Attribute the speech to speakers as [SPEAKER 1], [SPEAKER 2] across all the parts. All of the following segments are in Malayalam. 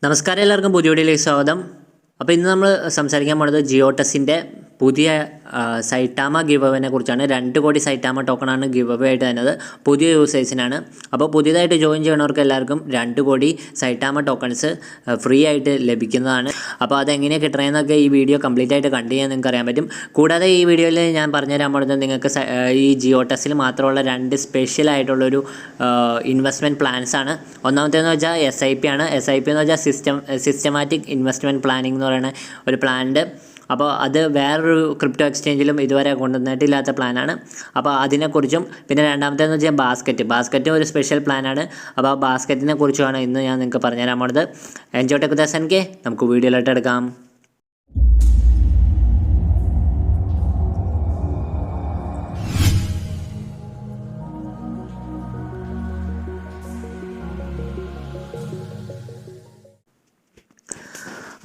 [SPEAKER 1] നമസ്കാരം, എല്ലാവർക്കും പുതിയ വീഡിയോയിലേക്ക് സ്വാഗതം. അപ്പോൾ ഇന്ന് നമ്മൾ സംസാരിക്കാൻ പോകുന്നത് ജിയോട്ടസിൻ്റെ പുതിയ സൈറ്റാമ ഗിവ് അവേനെ കുറിച്ചാണ്. 2 കോടി സൈറ്റാമ ടോക്കണാണ് ഗിവ് അവേ ആയിട്ട് തന്നത്. പുതിയ യൂസേഴ്സിനാണ്. അപ്പോൾ പുതിയതായിട്ട് ജോയിൻ ചെയ്യണവർക്ക് എല്ലാവർക്കും 2 കോടി സൈറ്റാമ ടോക്കൺസ് ഫ്രീ ആയിട്ട് ലഭിക്കുന്നതാണ്. അപ്പോൾ അതെങ്ങനെ കിട്ടണമെന്നൊക്കെ ഈ വീഡിയോ കംപ്ലീറ്റ് ആയിട്ട് കണ്ടു ചെയ്യാൻ നിങ്ങൾക്ക് അറിയാൻ പറ്റും. കൂടാതെ ഈ വീഡിയോയിൽ ഞാൻ പറഞ്ഞുതരാൻ പോകുന്നത് നിങ്ങൾക്ക് ഈ ജിയോട്ടസിൽ മാത്രമുള്ള 2 സ്പെഷ്യൽ ആയിട്ടുള്ളൊരു ഇൻവെസ്റ്റ്മെൻറ്റ് പ്ലാൻസ് ആണ്. ഒന്നാമത്തേന്ന് വെച്ചാൽ SIP ആണ്. SIP എന്ന് വെച്ചാൽ സിസ്റ്റമാറ്റിക് ഇൻവെസ്റ്റ്മെൻറ്റ് പ്ലാനിംഗ് എന്ന് പറയുന്ന ഒരു പ്ലാനുണ്ട്. അപ്പോൾ അത് വേറൊരു ക്രിപ്റ്റോ എക്സ്ചേഞ്ചിലും ഇതുവരെ കൊണ്ടുവന്നിട്ടില്ലാത്ത പ്ലാനാണ്. അപ്പോൾ അതിനെക്കുറിച്ചും, പിന്നെ രണ്ടാമത്തേന്ന് വെച്ചാൽ ബാസ്ക്കറ്റ് ഒരു സ്പെഷ്യൽ പ്ലാനാണ്. അപ്പോൾ ആ ബാസ്ക്കറ്റിനെ കുറിച്ചുമാണ് ഇന്ന് ഞാൻ നിങ്ങൾക്ക് പറഞ്ഞുതരാൻ പോകുന്നത്. എൻജോയ് ടെക് വിത്ത് SNK. നമുക്ക് വീഡിയോയിലോട്ട് എടുക്കാം.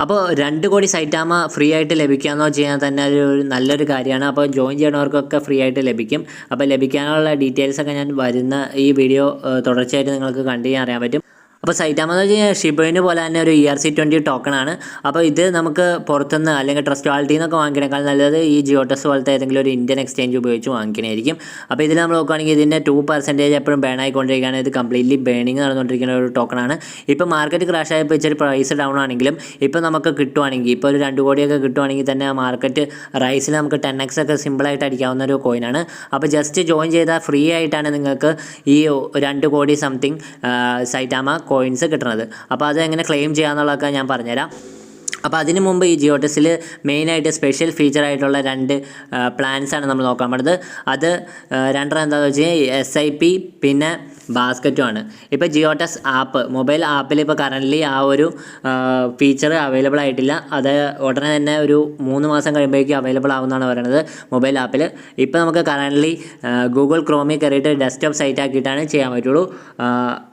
[SPEAKER 1] അപ്പോൾ 2 കോടി സൈറ്റാമ ഫ്രീ ആയിട്ട് ലഭിക്കാമെന്നോ ചെയ്യാൻ തന്നെ ഒരു നല്ലൊരു കാര്യമാണ്. അപ്പോൾ ജോയിൻ ചെയ്യണവർക്കൊക്കെ ഫ്രീ ആയിട്ട് ലഭിക്കും. അപ്പോൾ ലഭിക്കാനുള്ള ഡീറ്റെയിൽസൊക്കെ ഞാൻ വരുന്ന ഈ വീഡിയോ തുടർച്ചയായിട്ട് നിങ്ങൾക്ക് കണ്ടു ചെയ്യാൻ അറിയാൻ പറ്റും. അപ്പോൾ സൈറ്റാമ എന്ന് വെച്ച് കഴിഞ്ഞാൽ ഷിബയിന് പോലെ തന്നെ ഒരു ERC20 ടോക്കണാണ്. അപ്പോൾ ഇത് നമുക്ക് പുറത്തുനിന്ന് അല്ലെങ്കിൽ ട്രസ്റ്റ് വാലറ്റിൽ നിന്നൊക്കെ വാങ്ങിക്കണേക്കാൾ നല്ലത് ഈ ജിയോട്ടസ് പോലത്തെ ഏതെങ്കിലും ഒരു ഇന്ത്യൻ എക്സ്ചേഞ്ച് ഉപയോഗിച്ച് വാങ്ങിക്കണമായിരിക്കും. അപ്പോൾ ഇതിൽ നമ്മൾ നോക്കുകയാണെങ്കിൽ ഇതിൻ്റെ 2% എപ്പോഴും ബേൺ ആയിക്കൊണ്ടിരിക്കുകയാണ്. ഇത് കംപ്ലീറ്റ്ലി ബേണിങ് നടന്നുകൊണ്ടിരിക്കുന്ന ഒരു ടോക്കണാണ്. ഇപ്പോൾ മാർക്കറ്റ് ക്രാഷ് ആയപ്പോൾ ഇച്ചിരി പ്രൈസ് ഡൗൺ ആണെങ്കിലും ഇപ്പോൾ നമുക്ക് കിട്ടുവാണെങ്കിൽ, ഇപ്പോൾ ഒരു 2 കോടിയൊക്കെ കിട്ടുവാണെങ്കിൽ തന്നെ ആ മാർക്കറ്റ് റൈസിൽ നമുക്ക് 10x ഒക്കെ സിമ്പിളായിട്ട് അടിക്കാവുന്ന ഒരു കോയിനാണ്. അപ്പോൾ ജസ്റ്റ് ജോയിൻ ചെയ്താൽ ഫ്രീ ആയിട്ടാണ് നിങ്ങൾക്ക് ഈ 2 കോടി സംതിങ് സൈറ്റാമ കോയിൻസ് കിട്ടുന്നത്. അപ്പോൾ അത് എങ്ങനെ ക്ലെയിം ചെയ്യാമെന്നുള്ളതൊക്കെ ഞാൻ പറഞ്ഞുതരാം. അപ്പോൾ അതിന് മുമ്പ് ഈ ജിയോട്ടസിൽ മെയിനായിട്ട് സ്പെഷ്യൽ ഫീച്ചറായിട്ടുള്ള 2 പ്ലാൻസാണ് നമ്മൾ നോക്കാൻ പോകുന്നത്. അത് രണ്ടെണ്ണം എന്താണെന്ന് വെച്ച് കഴിഞ്ഞാൽ SIP പിന്നെ ബാസ്ക്കറ്റുമാണ്. ഇപ്പോൾ ജിയോട്ടസ് ആപ്പ്, മൊബൈൽ ആപ്പിൽ ഇപ്പോൾ കറൻ്റ്ലി ആ ഒരു ഫീച്ചർ അവൈലബിൾ ആയിട്ടില്ല. അത് ഉടനെ തന്നെ ഒരു 3 മാസം കഴിയുമ്പോഴേക്കും അവൈലബിൾ ആവുമെന്നാണ് പറയുന്നത് മൊബൈൽ ആപ്പിൽ. ഇപ്പോൾ നമുക്ക് കറൻ്റ്ലി ഗൂഗിൾ ക്രോമിൽ കയറിയിട്ട് ഡെസ്ക്ടോപ്പ് സൈറ്റ് ആക്കിയിട്ടാണ് ചെയ്യാൻ പറ്റുള്ളൂ.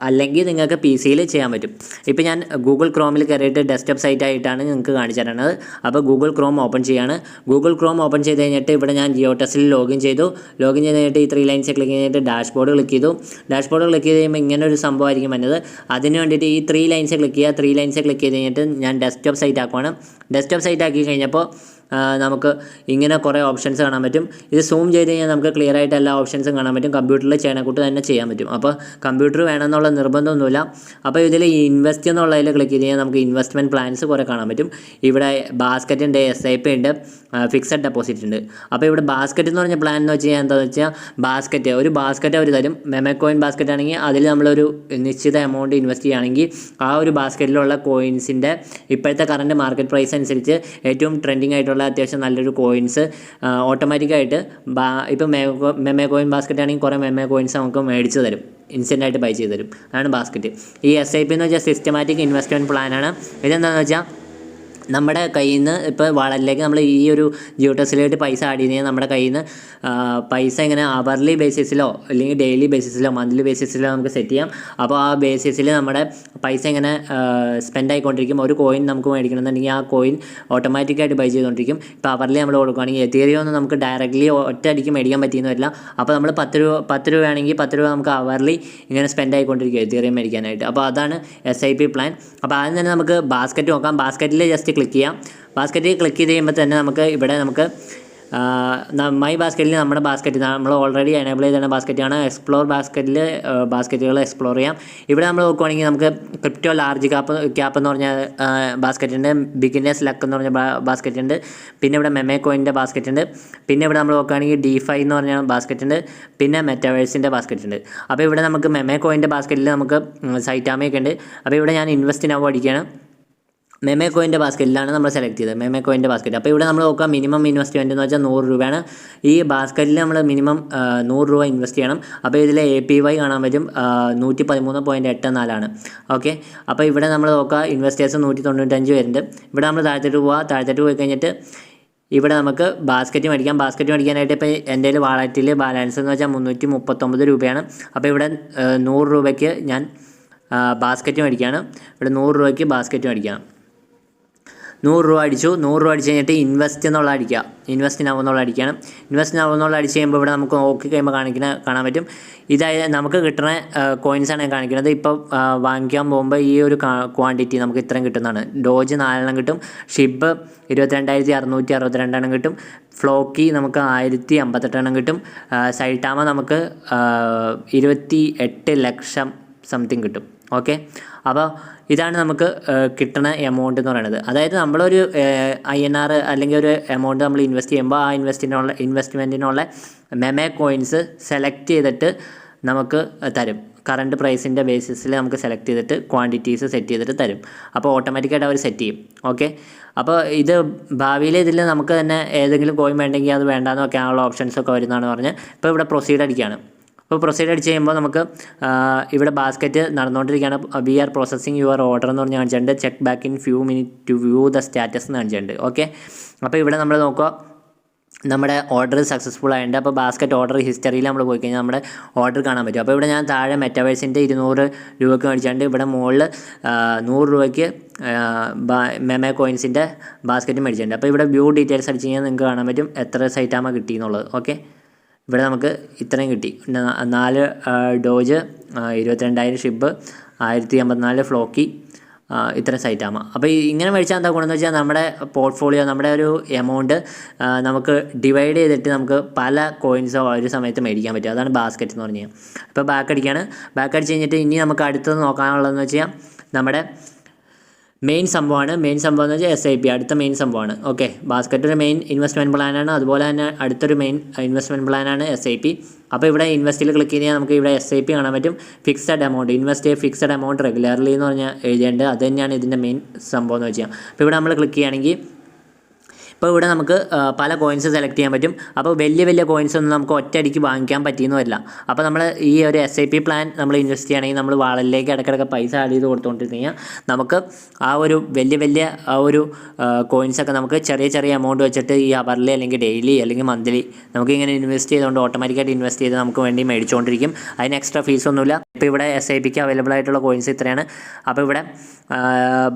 [SPEAKER 1] അല്ലെങ്കിൽ നിങ്ങൾക്ക് PC-യിൽ ചെയ്യാൻ പറ്റും. ഇപ്പോൾ ഞാൻ ഗൂഗിൾ ക്രോമിൽ കയറിയിട്ട് ഡെസ്ക്ടോപ്പ് സൈറ്റ് ആയിട്ടാണ് നിങ്ങൾക്ക് കാണിച്ചു തരുന്നത്. അപ്പോൾ ഗൂഗിൾ ക്രോം ഓപ്പൺ ചെയ്യാണ്. ഗൂഗിൾ ക്രോം ഓപ്പൺ ചെയ്ത് കഴിഞ്ഞിട്ട് ഇവിടെ ഞാൻ ജിയോട്ടസിൽ ലോഗിൻ ചെയ്ത് കഴിഞ്ഞിട്ട് ഈ 3 ലൈൻസ് ക്ലിക്ക് ചെയ്തിട്ട് ഡാഷ്ബോർഡ് ക്ലിക്ക് ചെയ്തു. ഡാഷ്ബോർഡ് ക്ലിക്ക് ചെയ്ത് കഴിയുമ്പോൾ ഇങ്ങനെ ഒരു സംഭവമായിരിക്കും വരുന്നത്. അതിന് വേണ്ടിയിട്ട് ഈ 3 ലൈൻസ് ക്ലിക്ക് ചെയ്യുക. 3 ലൈൻസ് ക്ലിക്ക് ചെയ്ത് കഴിഞ്ഞിട്ട് ഞാൻ ഡെസ്ക്ടോപ്പ് സൈറ്റ് ആക്കുവാണ്. ഡെസ്ക്ടോപ്പ് സൈറ്റ് ആക്കി കഴിഞ്ഞപ്പോൾ നമുക്ക് ഇങ്ങനെ കുറേ ഓപ്ഷൻസ് കാണാൻ പറ്റും. ഇത് സൂം ചെയ്ത് കഴിഞ്ഞാൽ നമുക്ക് ക്ലിയർ ആയിട്ട് എല്ലാ ഓപ്ഷൻസും കാണാൻ പറ്റും. കമ്പ്യൂട്ടറിൽ ചെയ്യണക്കൂട്ട് തന്നെ ചെയ്യാൻ പറ്റും. അപ്പോൾ കമ്പ്യൂട്ടർ വേണമെന്നുള്ള നിർബന്ധമൊന്നുമില്ല. അപ്പോൾ ഇതിൽ ഇൻവെസ്റ്റ് എന്നുള്ളതിൽ ക്ലിക്ക് ചെയ്ത് കഴിഞ്ഞാൽ നമുക്ക് ഇൻവെസ്റ്റ്മെൻറ്റ് പ്ലാൻസ് കുറേ കാണാൻ പറ്റും. ഇവിടെ ബാസ്ക്കറ്റ് ഉണ്ട്, SIP ഉണ്ട്, ഫിക്സഡ് ഡെപ്പോസിറ്റ് ഉണ്ട്. അപ്പോൾ ഇവിടെ ബാസ്ക്കറ്റ് എന്ന് പറഞ്ഞ പ്ലാൻ എന്ന് വെച്ച് കഴിഞ്ഞാൽ എന്താണെന്ന് വെച്ചാൽ ഒരു ബാസ്ക്കറ്റ് അവർ തരും. മെമക്കോയിൻ ബാസ്ക്കറ്റ് ആണെങ്കിൽ അതിൽ നമ്മളൊരു നിശ്ചിത എമൗണ്ട് ഇൻവെസ്റ്റ് ചെയ്യുകയാണെങ്കിൽ ആ ഒരു ബാസ്ക്കറ്റിലുള്ള കോയിൻസിൻ്റെ ഇപ്പോഴത്തെ കറൻറ്റ് മാർക്കറ്റ് പ്രൈസ് അനുസരിച്ച് ഏറ്റവും ട്രെൻഡിങ് ആയിട്ടുള്ള അത്യാവശ്യം നല്ലൊരു കോയിൻസ് ഓട്ടോമാറ്റിക്കായിട്ട് ഇപ്പോൾ മെമേ കോയിൻ ബാസ്ക്കറ്റ് ആണെങ്കിൽ കുറേ മെമേ കോയിൻസ് നമുക്ക് മേടിച്ച് തരും, ഇൻസ്റ്റൻ്റായിട്ട് ബൈ ചെയ്ത് തരും. അതാണ് ബാസ്ക്കറ്റ്. ഈ SIP എന്ന് വെച്ചാൽ സിസ്റ്റമാറ്റിക് ഇൻവെസ്റ്റ്മെൻറ്റ് പ്ലാനാണ്. ഇതെന്താണെന്ന് വെച്ചാൽ നമ്മുടെ കയ്യിൽ നിന്ന് ഇപ്പോൾ വാളറ്റിലേക്ക് നമ്മൾ ഈ ഒരു ജിയോട്ടസിലായിട്ട് പൈസ ആഡ് ചെയ്ത് കഴിഞ്ഞാൽ നമ്മുടെ കയ്യിൽ നിന്ന് പൈസ ഇങ്ങനെ അവർലി ബേസിസിലോ അല്ലെങ്കിൽ ഡെയിലി ബേസിസിലോ മന്ത്ലി ബേസിസിലോ നമുക്ക് സെറ്റ് ചെയ്യാം. അപ്പോൾ ആ ബേസിസിൽ നമ്മുടെ പൈസ ഇങ്ങനെ സ്പെൻഡ് ആയിക്കൊണ്ടിരിക്കും. ഒരു കോയിൻ നമുക്ക് മേടിക്കണമെന്നുണ്ടെങ്കിൽ ആ കോയിൻ ഓട്ടോമാറ്റിക്കായിട്ട് ബൈ ചെയ്തുകൊണ്ടിരിക്കും. ഇപ്പോൾ അവർലി നമ്മൾ കൊടുക്കുകയാണെങ്കിൽ എതീറിയം ഒന്നും നമുക്ക് ഡയറക്റ്റ്ലി ഒറ്റയടിക്ക് മേടിക്കാൻ പറ്റിയെന്ന് വരില്ല. അപ്പോൾ നമ്മൾ 10 രൂപയാണെങ്കിൽ 10 രൂപ നമുക്ക് അവർലി ഇങ്ങനെ സ്പെൻഡ് ആയിക്കൊണ്ടിരിക്കും എതീറിയം മേടിക്കാനായിട്ട്. അപ്പോൾ അതാണ് SIP പ്ലാൻ. അപ്പോൾ ആദ്യം തന്നെ നമുക്ക് ബാസ്ക്കറ്റ് നോക്കാം. ബാസ്ക്കറ്റിൽ ജസ്റ്റ് ക്ലിക്ക് ചെയ്യാം. ബാസ്ക്കറ്റിൽ ക്ലിക്ക് ചെയ്ത് കഴിയുമ്പോൾ തന്നെ നമുക്ക് മൈ ബാസ്ക്കറ്റിൽ നമ്മുടെ ബാസ്ക്കറ്റ് നമ്മൾ ഓൾറെഡി എനേബിൾ ചെയ്ത ബാസ്ക്കറ്റാണ്. എക്സ്പ്ലോർ ബാസ്ക്കറ്റുകൾ എക്സ്പ്ലോർ ചെയ്യാം. ഇവിടെ നമ്മൾ നോക്കുവാണെങ്കിൽ നമുക്ക് ക്രിപ്റ്റോ ലാർജ് ക്യാപ്പ് എന്ന് പറഞ്ഞ ബാസ്ക്കറ്റ് ഉണ്ട്, ബിഗിനേഴ്സ് ലക്ക് എന്ന് പറഞ്ഞ ബാസ്ക്കറ്റ് ഉണ്ട്, പിന്നെ ഇവിടെ മെമേ കോയിൻ്റെ ബാസ്ക്കറ്റ് ഉണ്ട്, പിന്നെ ഇവിടെ നമ്മൾ നോക്കുകയാണെങ്കിൽ DeFi എന്ന് പറഞ്ഞ ബാസ്ക്കറ്റ് ഉണ്ട്, പിന്നെ മെറ്റാവേഴ്സിൻ്റെ ബാസ്ക്കറ്റ് ഉണ്ട്. അപ്പോൾ ഇവിടെ നമുക്ക് മെമേ കോയിൻ്റെ ബാസ്ക്കറ്റിൽ നമുക്ക് സൈറ്റാമയൊക്കെ ഉണ്ട്. അപ്പോൾ ഇവിടെ ഞാൻ ഇൻവെസ്റ്റ് നൗ അടിക്കുകയാണ്. മെമേ കോയിൻ്റെ ബാസ്ക്കറ്റിലാണ് നമ്മൾ സെലക്ട് ചെയ്തത്, മെമേ കോയിൻ്റെ ബാസ്ക്കറ്റ്. അപ്പോൾ ഇവിടെ നമ്മൾ നോക്കുക മിനിമം ഇൻവെസ്റ്റ്മെൻറ്റ് എന്ന് വെച്ചാൽ 100 രൂപയാണ്. ഈ ബാസ്ക്കറ്റിൽ നമ്മൾ മിനിമം 100 രൂപ ഇൻവെസ്റ്റ് ചെയ്യണം. അപ്പോൾ ഇതിൽ APY കാണാൻ പറ്റും 113.84 ഓക്കെ. അപ്പോൾ ഇവിടെ നമ്മൾ നോക്കുക ഇൻവെസ്റ്റേഴ്സ് 195 വരുന്നുണ്ട്. ഇവിടെ നമ്മൾ താഴത്തോട്ട് പോയി കഴിഞ്ഞിട്ട് ഇവിടെ നമുക്ക് ബാസ്ക്കറ്റ് മേടിക്കാനായിട്ട് ഇപ്പോൾ എൻ്റെ വാളറ്റിൽ ബാലൻസ് എന്ന് വെച്ചാൽ 339 രൂപയാണ്. അപ്പോൾ ഇവിടെ 100 രൂപയ്ക്ക് ഞാൻ ബാസ്ക്കറ്റ് മേടിക്കുകയാണ്. ഇവിടെ 100 രൂപയ്ക്ക് ബാസ്ക്കറ്റ് മേടിക്കണം. 100 രൂപ അടിച്ചു. 100 രൂപ അടിച്ച് കഴിഞ്ഞിട്ട് ഇൻവെസ്റ്റ് എന്നുള്ള അടിക്കുക. ഇൻവെസ്റ്റ് നൗ എന്നുള്ള അടിക്കണം. ഇൻവെസ്റ്റ് നൗ എന്നുള്ള അടിച്ച് കഴിയുമ്പോൾ ഇവിടെ നമുക്ക് നോക്കി കഴിയുമ്പോൾ കാണാൻ പറ്റും. ഇതായത് നമുക്ക് കിട്ടുന്ന കോയിൻസാണ് ഞാൻ കാണിക്കുന്നത്. ഇപ്പോൾ വാങ്ങിക്കാൻ പോകുമ്പോൾ ഈ ഒരു ക്വാണ്ടിറ്റി നമുക്ക് ഇത്രയും കിട്ടുന്നതാണ്. ഡോജ് 4 കിട്ടും. ഷിബ് 22,662 കിട്ടും. ഫ്ലോക്കി നമുക്ക് 1058 കിട്ടും. സൈറ്റാമ നമുക്ക് 28 ലക്ഷം സംതിങ് കിട്ടും. ഓക്കെ, അപ്പോൾ ഇതാണ് നമുക്ക് കിട്ടുന്ന എമൗണ്ട് എന്ന് പറയുന്നത്. അതായത് നമ്മളൊരു INR അല്ലെങ്കിൽ ഒരു എമൗണ്ട് നമ്മൾ ഇൻവെസ്റ്റ് ചെയ്യുമ്പോൾ ആ ഇൻവെസ്റ്റ്മെൻറ്റിനുള്ള മെമേ കോയിൻസ് സെലക്ട് ചെയ്തിട്ട് നമുക്ക് തരും. കറണ്ട് പ്രൈസിൻ്റെ ബേസിസിൽ നമുക്ക് സെലക്ട് ചെയ്തിട്ട് ക്വാണ്ടിറ്റീസ് സെറ്റ് ചെയ്തിട്ട് തരും. അപ്പോൾ ഓട്ടോമാറ്റിക്കായിട്ട് അവർ സെറ്റ് ചെയ്യും. ഓക്കെ, അപ്പോൾ ഇത് ഭാവിയിൽ ഇതിൽ നമുക്ക് തന്നെ ഏതെങ്കിലും കോയിൻ വേണ്ടെങ്കിൽ അത് വേണ്ടാന്ന് വെക്കാനുള്ള ഓപ്ഷൻസൊക്കെ വരുന്നതാണ് പറഞ്ഞ് ഇപ്പോൾ ഇവിടെ പ്രൊസീഡ് അടിക്കുകയാണ്. അപ്പോൾ പ്രൊസീഡ് അടിച്ച് കഴിയുമ്പോൾ നമുക്ക് ഇവിടെ ബാസ്ക്കറ്റ് നടന്നുകൊണ്ടിരിക്കുകയാണ്. We are processing your order എന്ന് പറഞ്ഞ് കാണിച്ചിട്ടുണ്ട്. Check back in few minute to view the status എന്ന് കാണിച്ചിട്ടുണ്ട്. ഓക്കെ, അപ്പോൾ ഇവിടെ നമ്മൾ നോക്കുക, നമ്മുടെ ഓർഡർ സക്സസ്ഫുൾ ആയിട്ടുണ്ട്. അപ്പോൾ ബാസ്ക്കറ്റ് ഓർഡർ ഹിസ്റ്ററിയിൽ നമ്മൾ പോയി കഴിഞ്ഞാൽ നമ്മുടെ ഓർഡർ കാണാൻ പറ്റും. അപ്പോൾ ഇവിടെ ഞാൻ താഴെ മെറ്റാവേഴ്സിൻ്റെ 200 രൂപയ്ക്ക് മേടിച്ചിട്ടുണ്ട്. ഇവിടെ മുകളിൽ 100 രൂപയ്ക്ക് മെമേ കോയിൻസിൻ്റെ ബാസ്ക്കറ്റ് മേടിച്ചിട്ടുണ്ട്. അപ്പോൾ ഇവിടെ വ്യൂ ഡീറ്റെയിൽസ് അടിച്ച് കഴിഞ്ഞാൽ നിങ്ങൾക്ക് കാണാൻ പറ്റും എത്ര സൈറ്റാമ കിട്ടി എന്നുള്ളത്. ഓക്കെ, ഇവിടെ നമുക്ക് ഇത്രയും കിട്ടി. 4 ഡോജ്, 22,000 ഷിബ്, 1054 ഫ്ലോക്കി, ഇത്രയും സൈറ്റാമ. അപ്പോൾ ഇങ്ങനെ മേടിച്ചാൽ എന്താ ഗുണമെന്ന് വെച്ചാൽ നമ്മുടെ പോർട്ട്ഫോളിയോ, നമ്മുടെ ഒരു എമൗണ്ട് നമുക്ക് ഡിവൈഡ് ചെയ്തിട്ട് നമുക്ക് പല കോയിൻസോ ഒരു സമയത്ത് മേടിക്കാൻ പറ്റും. അതാണ് ബാസ്ക്കറ്റ് എന്ന് പറഞ്ഞു കഴിഞ്ഞാൽ. അപ്പോൾ ബാക്ക് അടിക്കുകയാണ്. ബാക്ക് അടിച്ച് കഴിഞ്ഞിട്ട് ഇനി നമുക്ക് അടുത്തത് നോക്കാനുള്ളതെന്ന് വെച്ചാൽ നമ്മുടെ മെയിൻ സംഭവമാണ്. മെയിൻ സംഭവം എന്ന് വെച്ചാൽ SIP അടുത്ത മെയിൻ സംഭവമാണ്. ഓക്കെ, ബാസ്ക്കറ്റ് ഒരു മെയിൻ ഇൻവെസ്റ്റ്മെൻറ്റ് പ്ലാനാണ്. അതുപോലെ തന്നെ അടുത്തൊരു മെയിൻ ഇൻവെസ്റ്റ്മെൻറ്റ് പ്ലാനാണ് SIP. അപ്പോൾ ഇവിടെ ഇൻവെസ്റ്റിൽ ക്ലിക്ക് ചെയ്താൽ നമുക്ക് ഇവിടെ SIP കാണാൻ പറ്റും. Fixed amount, invest fixed amount regularly എന്ന് പറഞ്ഞാൽ എഴുതേണ്ടത്. അത് തന്നെയാണ് ഇതിൻ്റെ മെയിൻ സംഭവം എന്ന് വെച്ചാൽ. അപ്പോൾ ഇവിടെ നമ്മൾ ക്ലിക്ക് ചെയ്യുകയാണെങ്കിൽ ഇപ്പോൾ ഇവിടെ നമുക്ക് പല കോയിൻസ് സെലക്ട് ചെയ്യാൻ പറ്റും. അപ്പോൾ വലിയ കോയിൻസ് ഒന്നും നമുക്ക് ഒറ്റയടിക്ക് വാങ്ങിക്കാൻ പറ്റിയെന്ന് വരില്ല. അപ്പോൾ നമ്മൾ ഈ ഒരു SIP പ്ലാൻ നമ്മൾ ഇൻവെസ്റ്റ് ചെയ്യുകയാണെങ്കിൽ നമ്മൾ വാളറ്റിലേക്ക് ഇടയ്ക്കിടയ്ക്ക് പൈസ ആഡ് ചെയ്ത് കൊടുത്തുകൊണ്ടിരുന്ന് കഴിഞ്ഞാൽ നമുക്ക് ആ ഒരു വലിയ ആ ഒരു കോയിൻസൊക്കെ നമുക്ക് ചെറിയ എമൗണ്ട് വെച്ചിട്ട് ഈ അവർലി അല്ലെങ്കിൽ ഡെയിലി അല്ലെങ്കിൽ മന്ത്ലി നമുക്ക് ഇങ്ങനെ ഇൻവെസ്റ്റ് ചെയ്തുകൊണ്ട് ഓട്ടോമാറ്റിക്കായിട്ട് ഇൻവെസ്റ്റ് ചെയ്ത് നമുക്ക് വേണ്ടി മേടിച്ചുകൊണ്ടിരിക്കും. അതിന് എക്സ്ട്രാ ഫീസൊന്നുമില്ല. ഇപ്പോൾ ഇവിടെ SIPക്ക് അവൈലബിൾ ആയിട്ടുള്ള കോയിൻസ് ഇത്രയാണ്. അപ്പോൾ ഇവിടെ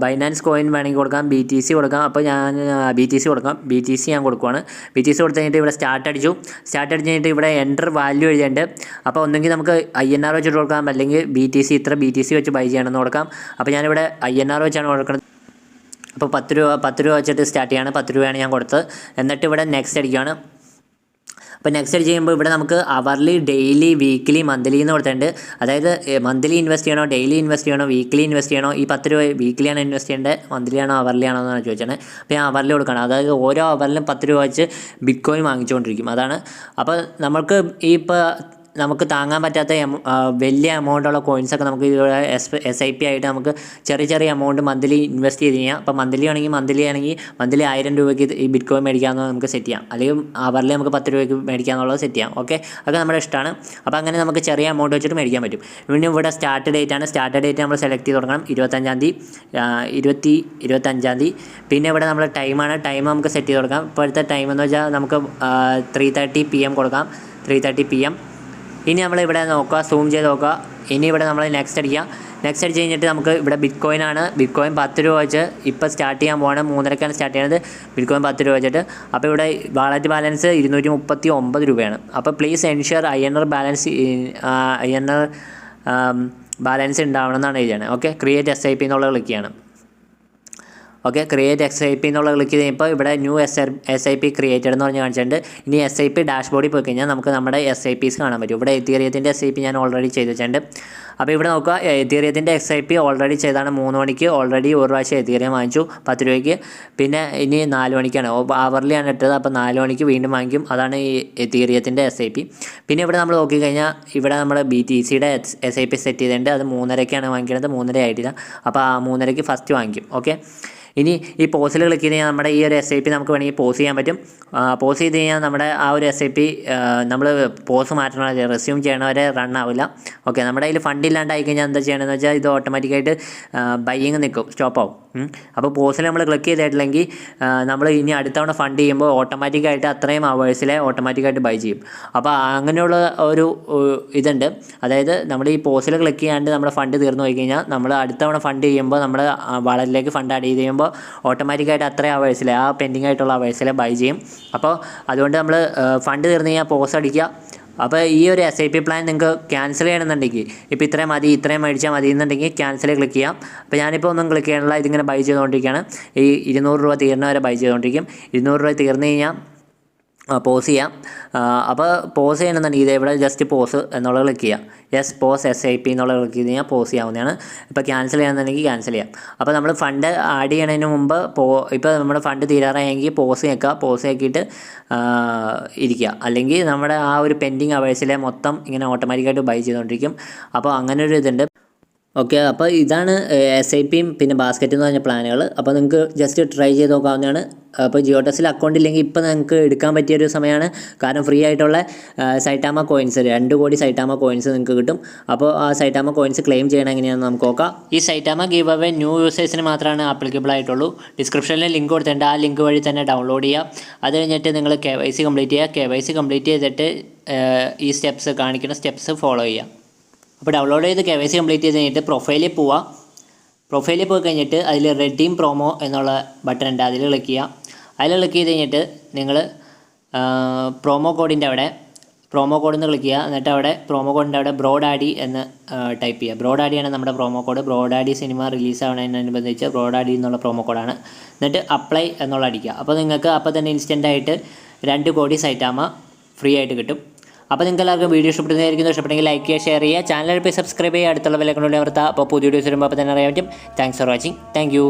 [SPEAKER 1] ബൈനാൻസ് കോയിൻ വേണമെങ്കിൽ കൊടുക്കാം, BTC കൊടുക്കാം. അപ്പോൾ ഞാൻ BTC കൊടുക്കാം. BTC ഞാൻ കൊടുക്കുവാണ്. BTC കൊടുത്തു കഴിഞ്ഞിട്ട് ഇവിടെ സ്റ്റാർട്ട് അടിച്ചു കഴിഞ്ഞിട്ട് ഇവിടെ എൻ്റർ വാല്യൂ എഴുതിയിട്ടുണ്ട്. അപ്പോൾ ഒന്നെങ്കിൽ നമുക്ക് INR വെച്ചിട്ട് കൊടുക്കാം, അല്ലെങ്കിൽ ഇത്ര BTC വെച്ച് ബൈ ചെയ്യണമെന്ന് കൊടുക്കാം. അപ്പോൾ ഞാനിവിടെ INR വെച്ചാണ് കൊടുക്കുന്നത്. അപ്പോൾ 10 രൂപ വെച്ചിട്ട് സ്റ്റാർട്ട് ചെയ്യാണ്. 10 രൂപയാണ് ഞാൻ കൊടുത്തത്. എന്നിട്ട് ഇവിടെ നെക്സ്റ്റ് അടിക്കുകയാണ്. അപ്പോൾ നെക്സ്റ്റ് അടിച്ച് ചെയ്യുമ്പോൾ ഇവിടെ നമുക്ക് അവർലി, ഡെയിലി, വീക്ക്ലി, മന്ത്ലി എന്ന് കൊടുത്തിട്ടുണ്ട്. അതായത് മന്ത്ലി ഇൻവെസ്റ്റ് ചെയ്യണോ, ഡെയിലി ഇൻവെസ്റ്റ് ചെയ്യണോ, വീക്ക്ലി ഇൻവെസ്റ്റ് ചെയ്യണോ, ഈ 10 രൂപ വീക്ക്ലിയാണ് ഇൻവെസ്റ്റ് ചെയ്യേണ്ടത്, മന്ത്ലി ആണോ അവർലി ആണോ എന്നാണ് ചോദിച്ചത്. അപ്പോൾ ഞാൻ അവർലി കൊടുക്കണം. അതായത് ഓരോ അവർലിനും 10 രൂപ വെച്ച് ബിറ്റ്കോയിൻ വാങ്ങിച്ചുകൊണ്ടിരിക്കും. അതാണ്. അപ്പോൾ നമുക്ക് നമുക്ക് താങ്ങാൻ പറ്റാത്ത വലിയ എമൗണ്ടുള്ള കോയിൻസൊക്കെ നമുക്ക് ഇതുപോലെ SIP ആയിട്ട് നമുക്ക് ചെറിയ എമൗണ്ട് മന്ത്ലി ഇൻവെസ്റ്റ് ചെയ്ത് കഴിഞ്ഞാൽ, അപ്പോൾ മന്ത്ലി ആണെങ്കിൽ മന്ത്ലി 1000 രൂപയ്ക്ക് ഈ ബിറ്റ്കോയിൻ മേടിക്കാമെന്ന് നമുക്ക് സെറ്റ് ചെയ്യാം. അല്ലെങ്കിൽ അവറിൽ നമുക്ക് 10 രൂപയ്ക്ക് മേടിക്കാമെന്നുള്ളത് സെറ്റ് ചെയ്യാം. ഓക്കെ, അതൊക്കെ നമ്മുടെ ഇഷ്ടമാണ്. അപ്പോൾ അങ്ങനെ നമുക്ക് ചെറിയ എമൗണ്ട് വെച്ചിട്ട് മേടിക്കാൻ പറ്റും. പിന്നെ ഇവിടെ സ്റ്റാർട്ട് ഡേറ്റ് ആണ്. സ്റ്റാർട്ട് ഡേറ്റ് നമ്മൾ സെലക്ട് ചെയ്ത് കൊടുക്കണം. 25 തീയതി. പിന്നെ ഇവിടെ നമ്മൾ ടൈമാണ്. ടൈം നമുക്ക് സെറ്റ് ചെയ്ത് കൊടുക്കാം. ഇപ്പോഴത്തെ ടൈം എന്ന് വെച്ചാൽ നമുക്ക് 3:30 PM കൊടുക്കാം. 3:30 PM. ഇനി നമ്മളിവിടെ നോക്കുക, സൂം ചെയ്ത് നോക്കുക. ഇനി ഇവിടെ നമ്മൾ നെക്സ്റ്റ് അടിക്കുക. നെക്സ്റ്റ് അടിച്ച് കഴിഞ്ഞിട്ട് നമുക്ക് ഇവിടെ ബിറ്റ്കോയിൻ 10 രൂപ വെച്ച് ഇപ്പോൾ സ്റ്റാർട്ട് ചെയ്യാൻ പോവാണ്. 3:30 സ്റ്റാർട്ട് ചെയ്യുന്നത്. ബിറ്റ്കോയിൻ 10 രൂപ വെച്ചിട്ട്. അപ്പോൾ ഇവിടെ വാലറ്റ് ബാലൻസ് 239 രൂപയാണ്. അപ്പോൾ പ്ലീസ് എൻഷുർ INR ബാലൻസ് ഉണ്ടാവണം എന്നാണ് എഴുതിയാണ്. ഓക്കെ, ക്രിയേറ്റ് SIP എന്നുള്ളത് ക്ലിക്ക് ചെയ്യണം. ഓക്കെ, ക്രിയേറ്റ് SIP എന്നുള്ളത് ക്ലിക്ക് ചെയ്യുമ്പോൾ ഇവിടെ ന്യൂ SIP ക്രിയേറ്റഡ് എന്ന് പറഞ്ഞ് കാണിച്ചിട്ടുണ്ട്. ഇനി SIP ഡാഷ്ബോർഡിൽ പോയി കഴിഞ്ഞാൽ നമുക്ക് നമ്മുടെ SIPs കാണാൻ പറ്റും. ഇവിടെ എതീറിയത്തിൻ്റെ SIP ഞാൻ ഓൾറെഡി ചെയ്ത് വെച്ചിട്ടുണ്ട്. അപ്പോൾ ഇവിടെ നോക്കുക, എതീറിയത്തിൻ്റെ SIP ഓൾറെഡി ചെയ്താണ്. 3 മണിക്ക് ഓൾറെഡി ഒരു പ്രാവശ്യം എതീറിയം വാങ്ങിച്ചു 10 രൂപയ്ക്ക്. പിന്നെ ഇനി 4 മണിക്കാണ്, അവർലിയാണ് ഇട്ടത്. അപ്പോൾ 4 മണിക്ക് വീണ്ടും വാങ്ങിക്കും. അതാണ് ഈ എതീറിയത്തിൻ്റെ SIP. പിന്നെ ഇവിടെ നമ്മൾ നോക്കിക്കഴിഞ്ഞാൽ ഇവിടെ നമ്മൾ BTCയുടെ SIP സെറ്റ് ചെയ്തിട്ടുണ്ട്. അത് 3:30 വാങ്ങിക്കുന്നത്. 3:30 ആയിട്ടില്ല. അപ്പോൾ ആ 3:30 ഫസ്റ്റ് വാങ്ങിക്കും. ഓക്കെ, ഇനി ഈ പോസിൽ ക്ലിക്ക് ചെയ്ത് കഴിഞ്ഞാൽ നമ്മുടെ ഈ ഒരു SIP നമുക്ക് വേണമെങ്കിൽ പോസ് ചെയ്യാൻ പറ്റും. പോസ് ചെയ്ത് കഴിഞ്ഞാൽ നമ്മുടെ ആ ഒരു SIP നമ്മൾ പോസ് മാറ്റണം, റെസ്യൂം ചെയ്യണവരെ റൺ ആവില്ല. ഓക്കെ, നമ്മുടെ കയ്യിൽ ഫണ്ട് ഇല്ലാണ്ടായി കഴിഞ്ഞാൽ എന്താ ചെയ്യണമെന്ന് വെച്ചാൽ ഇത് ഓട്ടോമാറ്റിക്കായിട്ട് ബൈയിങ് നിൽക്കും, സ്റ്റോപ്പ് ആവും. അപ്പോൾ പോസിൽ നമ്മൾ ക്ലിക്ക് ചെയ്തിട്ടില്ലെങ്കിൽ നമ്മൾ ഇനി അടുത്ത തവണ ഫണ്ട് ചെയ്യുമ്പോൾ ഓട്ടോമാറ്റിക്കായിട്ട് അത്രയും അവേഴ്സിലെ ഓട്ടോമാറ്റിക്കായിട്ട് ബൈ ചെയ്യും. അപ്പോൾ അങ്ങനെയുള്ള ഒരു ഇതുണ്ട്. അതായത് നമ്മൾ ഈ പോസിൽ ക്ലിക്ക് ചെയ്യാണ്ട് നമ്മുടെ ഫണ്ട് തീർന്നു പോയി കഴിഞ്ഞാൽ നമ്മൾ അടുത്ത തവണ ഫണ്ട് ചെയ്യുമ്പോൾ നമ്മൾ വാളറ്റിലേക്ക് ഫണ്ട് ആഡ് ചെയ്ത് ചെയ്യുമ്പോൾ ഓട്ടോമാറ്റിക്കായിട്ട് അത്രയും അവേഴ്സിലെ ആ പെൻഡിങ് ആയിട്ടുള്ള അവേഴ്സിലെ ബൈ ചെയ്യും. അപ്പോൾ അതുകൊണ്ട് നമ്മൾ ഫണ്ട് തീർന്നു കഴിഞ്ഞാൽ പോസ് അടിക്കുക. അപ്പോൾ ഈ ഒരു SIP പ്ലാൻ നിങ്ങൾക്ക് ക്യാൻസൽ ചെയ്യണമെന്നുണ്ടെങ്കിൽ ഇപ്പോൾ ഇത്രയും മേടിച്ചാൽ മതി എന്നുണ്ടെങ്കിൽ ക്യാൻസൽ ക്ലിക്ക് ചെയ്യാം. അപ്പോൾ ഞാനിപ്പോൾ ഒന്നും ക്ലിക്ക് ചെയ്യണില്ല, ഇതിങ്ങനെ ബൈ ചെയ്തുകൊണ്ടിരിക്കുകയാണ്. ഈ 200 രൂപ തീർന്ന വരെ ബൈ ചെയ്തുകൊണ്ടിരിക്കും. 200 രൂപ തീർന്നു കഴിഞ്ഞാൽ പോസ് ചെയ്യാം. അപ്പോൾ പോസ് ചെയ്യണമെന്നുണ്ടെങ്കിൽ ഇവിടെ ജസ്റ്റ് പോസ് എന്നുള്ളത് ക്ലിക്ക് ചെയ്യാം. യെസ് പോസ് SIP എന്നുള്ളത് ക്ലിക്ക് ചെയ്ത് കഴിഞ്ഞാൽ പോസ് ചെയ്യാവുന്നതാണ്. ഇപ്പോൾ ക്യാൻസൽ ചെയ്യണമെന്നുണ്ടെങ്കിൽ ക്യാൻസൽ ചെയ്യാം. അപ്പോൾ നമ്മൾ ഫണ്ട് ആഡ് ചെയ്യണതിന് മുമ്പ് ഇപ്പോൾ നമ്മുടെ ഫണ്ട് തീരാറായെങ്കിൽ പോസ് ഞെക്കുക. പോസ് ഞെക്കിയിട്ട് ഇരിക്കുക. അല്ലെങ്കിൽ നമ്മുടെ ആ ഒരു പെൻഡിങ് അവേഴ്സിലെ മൊത്തം ഇങ്ങനെ ഓട്ടോമാറ്റിക്കായിട്ട് ബൈ ചെയ്തുകൊണ്ടിരിക്കും. അപ്പോൾ അങ്ങനെ ഒരു ഇതുണ്ട്. ഓക്കെ, അപ്പോൾ ഇതാണ് SIPയും പിന്നെ ബാസ്ക്കറ്റ് എന്ന് പറഞ്ഞ പ്ലാനുകൾ. അപ്പോൾ നിങ്ങൾക്ക് ജസ്റ്റ് ട്രൈ ചെയ്ത് നോക്കാവുന്നതാണ്. അപ്പോൾ ജിയോട്ടസിൽ അക്കൗണ്ട് ഇല്ലെങ്കിൽ ഇപ്പോൾ നിങ്ങൾക്ക് എടുക്കാൻ പറ്റിയൊരു സമയമാണ്. കാരണം ഫ്രീ ആയിട്ടുള്ള സൈറ്റാമ കോയിൻസ് 2 കോടി സൈറ്റാമ കോയിൻസ് നിങ്ങൾക്ക് കിട്ടും. അപ്പോൾ ആ സൈറ്റാമ കോയിൻസ് ക്ലെയിം ചെയ്യണം എങ്ങനെയാണെന്ന് നമുക്ക് നോക്കാം. ഈ സൈറ്റാമ ഗീവ് അവേ ന്യൂ യൂസേഴ്സിന് മാത്രമാണ് ആപ്ലിക്കബിൾ ആയിട്ടുള്ളൂ. ഡിസ്ക്രിപ്ഷനിൽ ലിങ്ക് കൊടുത്തിട്ടുണ്ട്, ആ ലിങ്ക് വഴി തന്നെ ഡൗൺലോഡ് ചെയ്യുക. അത് കഴിഞ്ഞിട്ട് നിങ്ങൾ KYC കംപ്ലീറ്റ് ചെയ്യുക. KYC കംപ്ലീറ്റ് ചെയ്തിട്ട് ഈ കാണിക്കുന്ന സ്റ്റെപ്സ് ഫോളോ ചെയ്യുക. അപ്പോൾ ഡൗൺലോഡ് ചെയ്ത് KYC കംപ്ലീറ്റ് ചെയ്ത് കഴിഞ്ഞിട്ട് പ്രൊഫൈലിൽ പോവുക. പ്രൊഫൈലിൽ പോയി കഴിഞ്ഞിട്ട് അതിൽ റെഡീം പ്രൊമോ എന്നുള്ള ബട്ടൺ ഉണ്ട്, അതിൽ ക്ലിക്ക് ചെയ്യുക. അതിൽ ക്ലിക്ക് ചെയ്ത് കഴിഞ്ഞിട്ട് നിങ്ങൾ പ്രൊമോ കോഡിൻ്റെ അവിടെ പ്രൊമോ കോഡിൽ നിന്ന് ക്ലിക്ക് ചെയ്യുക. എന്നിട്ട് അവിടെ പ്രൊമോ കോഡിൻ്റെ അവിടെ BRODADDY എന്ന് ടൈപ്പ് ചെയ്യുക. BRODADDYയാണ് നമ്മുടെ promo code. BRODADDY cinema release ആവുന്നതിനനുബന്ധിച്ച് BRODADDY എന്നുള്ള പ്രൊമോ കോഡാണ്. എന്നിട്ട് അപ്ലൈ എന്നുള്ള അടിക്കുക. അപ്പോൾ നിങ്ങൾക്ക് അപ്പോൾ തന്നെ ഇൻസ്റ്റൻ്റായിട്ട് 2 കോടി സൈറ്റാമ ഫ്രീ ആയിട്ട് കിട്ടും. അപ്പോൾ നിങ്ങൾക്ക് എല്ലാവർക്കും വീഡിയോ ഇഷ്ടപ്പെടുന്നെങ്കിൽ ലൈക്ക് ചെയ്യുക, ഷെയർ ചെയ്യുക, ചാനലിൽ പോയി സബ്സ്ക്രൈബ് ചെയ്യുക, അടുത്തുള്ള ബെൽ ഐക്കൺ അമർത്തുക. അപ്പോൾ പുതിയ വീഡിയോസ് വരുമ്പോൾ അപ്പോൾ തന്നെ അറിയാൻ പറ്റും. Thanks for watching. Thank you.